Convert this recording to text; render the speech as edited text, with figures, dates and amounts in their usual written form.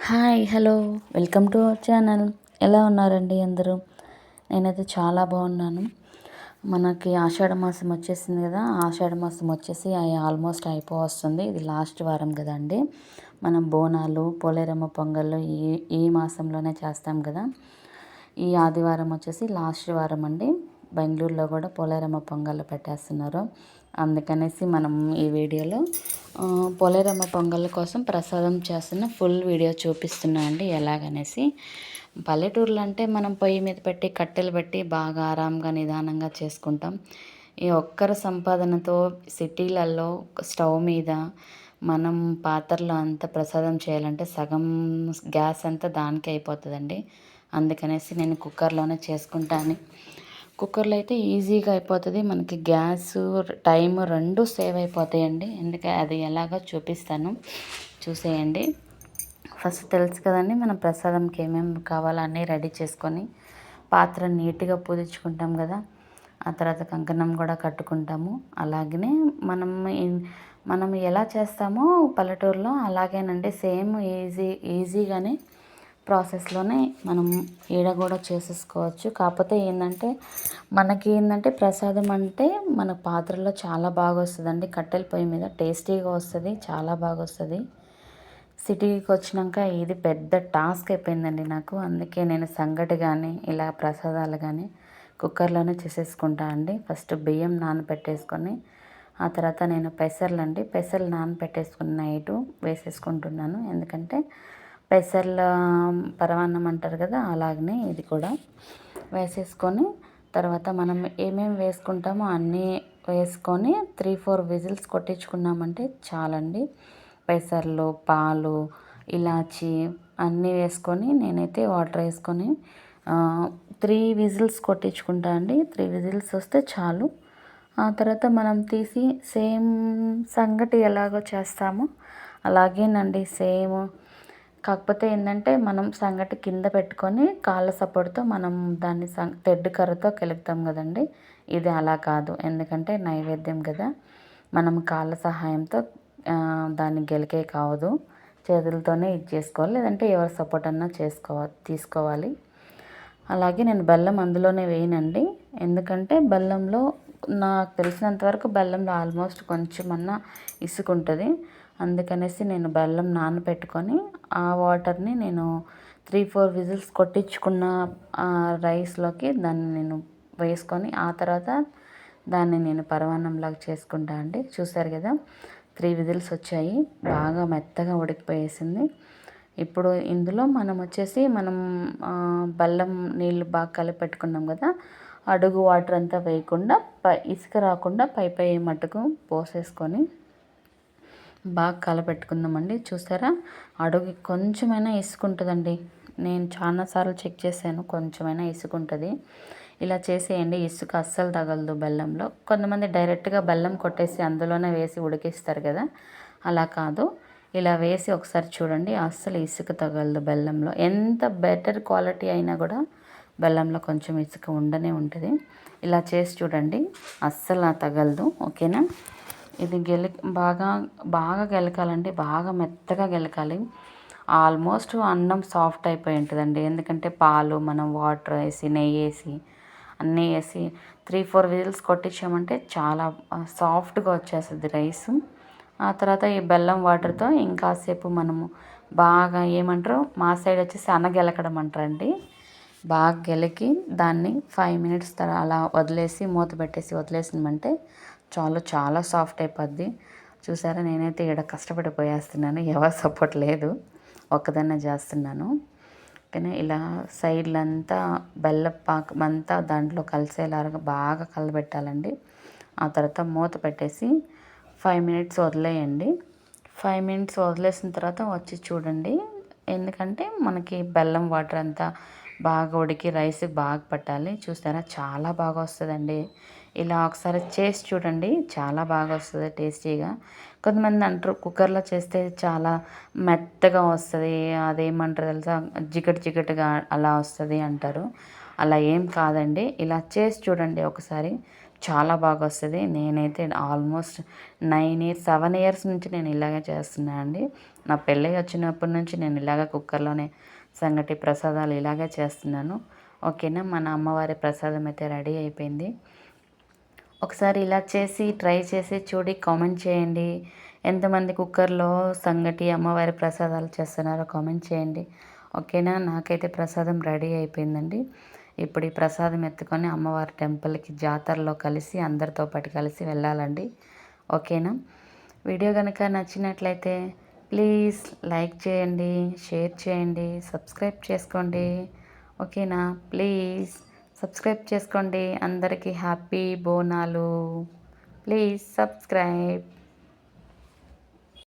Hi hello welcome to our channel. ఎలా ఉన్నారండి అందరూ? నేనైతే చాలా బాగున్నాను. మనకి ఆషాఢ మాసం వచ్చేసింది కదా. ఆషాఢ మాసం వచ్చేసి ఆల్మోస్ట్ అయిపోవస్తుంది. ఇది లాస్ట్ వారం కదండి. మనం బోనాలు పోలేరమ్మ పొంగళ్ళు ఈ మాసంలోనే చేస్తాం కదా. ఈ ఆదివారం వచ్చేసి లాస్ట్ వారం అండి. బెంగళూరులో కూడా పోలేరమ్మ పొంగళ్ళు పెట్టేస్తున్నారు. అందుకనేసి మనం ఈ వీడియోలో పోలేరమ్మ పొంగళ్ళ కోసం ప్రసాదం చేస్తున్న ఫుల్ వీడియో చూపిస్తున్నా అండి ఎలాగనేసి. పల్లెటూర్లు అంటే మనం పొయ్యి మీద పెట్టి కట్టెలు పెట్టి బాగా ఆరాంగా నిదానంగా చేసుకుంటాం. ఈ ఒక్కరి సంపాదనతో సిటీలలో స్టవ్ మీద మనం పాత్రలో అంత ప్రసాదం చేయాలంటే సగం గ్యాస్ అంతా దానికే అయిపోతుందండి. అందుకనేసి నేను కుక్కర్లోనే చేసుకుంటాను. కుక్కర్లో అయితే ఈజీగా అయిపోతుంది. మనకి గ్యాస్ టైం రెండు సేవ్ అయిపోతాయండి. ఎందుకంటే అది ఎలాగో చూపిస్తాను, చూసేయండి. ఫస్ట్ తెలుసు కదండి, మనం ప్రసాదంకి ఏమేమి కావాలో అన్నీ రెడీ చేసుకొని పాత్ర నీట్గా పూజించుకుంటాం కదా. ఆ తర్వాత కంకణం కూడా కట్టుకుంటాము. అలాగనే మనం ఎలా చేస్తామో పల్లెటూరులో అలాగేనండి, సేమ్ ఈజీగానే ప్రాసెస్లోనే మనం ఈడ కూడా చేసేసుకోవచ్చు. కాకపోతే మనకి ప్రసాదం అంటే మన పాత్రలో చాలా బాగా వస్తుందండి. కట్టెల పొయ్యి మీద టేస్టీగా వస్తుంది, చాలా బాగా వస్తుంది. సిటీకి వచ్చినాక ఇది పెద్ద టాస్క్ అయిపోయిందండి నాకు. అందుకే నేను సంగటి కానీ ఇలా ప్రసాదాలు కానీ కుక్కర్లోనే చేసేసుకుంటా అండి. ఫస్ట్ బియ్యం నానబెట్టేసుకొని ఆ తర్వాత నేను పెసర్లు నానబెట్టేసుకుని నైటు వేసేసుకుంటున్నాను. ఎందుకంటే పెసర్ల పరమాన్నం అంటారు కదా, అలాగనే ఇది కూడా వేసేసుకొని తర్వాత మనం ఏమేమి వేసుకుంటామో అన్నీ వేసుకొని 3-4 విజిల్స్ కొట్టించుకున్నామంటే చాలండి. పెసర్లు, పాలు, ఇలాచి అన్నీ వేసుకొని నేనైతే వాటర్ వేసుకొని 3 విజిల్స్ కొట్టించుకుంటా అండి. 3 విజిల్స్ వస్తే చాలు. ఆ తర్వాత మనం తీసి సేమ్ సంగటి ఎలాగో చేస్తామో అలాగేనండి సేమ్. కాకపోతే మనం సంగటి కింద పెట్టుకొని కాళ్ళ సపోర్ట్తో మనం దాన్ని తెడ్డు కర్రతో కెలుకుతాం కదండి. ఇది అలా కాదు, ఎందుకంటే నైవేద్యం కదా. మనం కాళ్ళ సహాయంతో దాన్ని గెలికే కావదు, చేతులతోనే ఇది చేసుకోవాలి. లేదంటే ఎవరి సపోర్ట్ అన్నా తీసుకోవాలి. అలాగే నేను బెల్లం అందులోనే వేయనండి. ఎందుకంటే బెల్లంలో నాకు తెలిసినంత వరకు బెల్లంలో ఆల్మోస్ట్ కొంచెమన్నా ఇసుకుంటుంది. అందుకనేసి నేను బెల్లం నానబెట్టుకొని ఆ వాటర్ని నేను 3-4 విజిల్స్ కొట్టించుకున్న రైస్లోకి దాన్ని నేను వేసుకొని ఆ తర్వాత దాన్ని నేను పరమాన్నంలాగా చేసుకుంటా అండి. చూసారు కదా, 3 విజిల్స్ వచ్చాయి, బాగా మెత్తగా ఉడికిపోయేసింది. ఇప్పుడు ఇందులో మనం బెల్లం నీళ్ళు బాగా కలిపి పెట్టుకున్నాం కదా, అడుగు వాటర్ అంతా వేయకుండా ఇసుక రాకుండా పై మట్టుకు పోసేసుకొని బాగా కలపెట్టుకుందామండి. చూసారా, అడుగు కొంచెమైనా ఇసుకుంటుందండి. నేను చాలాసార్లు చెక్ చేశాను, కొంచెమైనా ఇసుకుంటుంది. ఇలా చేసేయండి, ఇసుక అస్సలు తగలదు బెల్లంలో. కొంతమంది డైరెక్ట్గా బెల్లం కొట్టేసి అందులోనే వేసి ఉడికిస్తారు కదా, అలా కాదు. ఇలా వేసి ఒకసారి చూడండి, అస్సలు ఇసుక తగలదు బెల్లంలో. ఎంత బెటర్ క్వాలిటీ అయినా కూడా బెల్లంలో కొంచెం ఇసుక ఉండనే ఉంటుంది. ఇలా చేసి చూడండి, అస్సలు తగలదు. ఓకేనా. ఇది బాగా బాగా గెలకాలండి, బాగా మెత్తగా గెలకాలి. ఆల్మోస్ట్ అన్నం సాఫ్ట్ అయిపోయి ఉంటుందండి. ఎందుకంటే పాలు మనం వాటర్ వేసి నెయ్యి వేసి అన్నీ వేసి 3-4 విజిల్స్ కొట్టించామంటే చాలా సాఫ్ట్గా వచ్చేస్తుంది రైస్. ఆ తర్వాత ఈ బెల్లం వాటర్తో ఇంకాసేపు మనము బాగా ఏమంటారు, మా సైడ్ వచ్చేసి అనగెలకడం అంటారండి. బాగా గెలికి దాన్ని 5 మినిట్స్ అలా వదిలేసి మూత పెట్టేసి వదిలేసినామంటే చాలా సాఫ్ట్ అయిపోద్ది. చూసారా, నేనైతే ఇక్కడ కష్టపడిపోయేస్తున్నాను, ఎవరు సపోర్ట్ లేదు, ఒక్కదాన్నే చేస్తున్నాను. కానీ ఇలా సైడ్లంతా బెల్లం పాకం అంతా దాంట్లో కలిసేలాగా బాగా కలబెట్టాలండి. ఆ తర్వాత మూత పెట్టేసి 5 మినిట్స్ వదిలేయండి. 5 మినిట్స్ వదిలేసిన తర్వాత వచ్చి చూడండి. ఎందుకంటే మనకి బెల్లం వాటర్ అంతా బాగా ఉడికి రైస్ బాగా పట్టాలి. చూసారా, చాలా బాగా వస్తుందండి. ఇలా ఒకసారి చేసి చూడండి, చాలా బాగా వస్తుంది టేస్టీగా. కొంతమంది అంటారు కుక్కర్లో చేస్తే చాలా మెత్తగా వస్తుంది, అదేమంటారు తెలుసా, జిగటుగా అలా వస్తుంది అంటారు. అలా ఏం కాదండి. ఇలా చేసి చూడండి ఒకసారి, చాలా బాగా వస్తుంది. నేనైతే ఆల్మోస్ట్ 7 ఇయర్స్ నుంచి నేను ఇలాగే చేస్తున్నాను అండి. నా పెళ్ళై వచ్చినప్పటి నుంచి నేను ఇలాగ కుక్కర్‌లోనే సంగటి ప్రసాదాలు ఇలాగే చేస్తున్నాను. ఓకేనా. మన అమ్మవారి ప్రసాదం అయితే రెడీ అయిపోయింది. ఒకసారి ఇలా చేసి ట్రై చేసి చూడి కామెంట్ చేయండి. ఎంతమంది కుక్కర్‌లో సంగటి అమ్మవారి ప్రసాదాలు చేస్తున్నారో కామెంట్ చేయండి. ఓకేనా. నాకైతే ప్రసాదం రెడీ అయిపోయిందండి. ఇప్పుడు ఈ ప్రసాదం ఎత్తుకొని అమ్మవారి టెంపుల్‌కి జాతరలో కలిసి అందరితో పాటు కలిసి వెళ్ళాలండి. ఓకేనా. వీడియో కనుక నచ్చినట్లయితే ప్లీజ్ లైక్ చేయండి, షేర్ చేయండి, సబ్స్క్రైబ్ చేసుకోండి. ఓకేనా. ప్లీజ్ సబ్స్క్రైబ్ చేసుకోండి. అందరికీ హ్యాపీ బోనాలు. Please subscribe.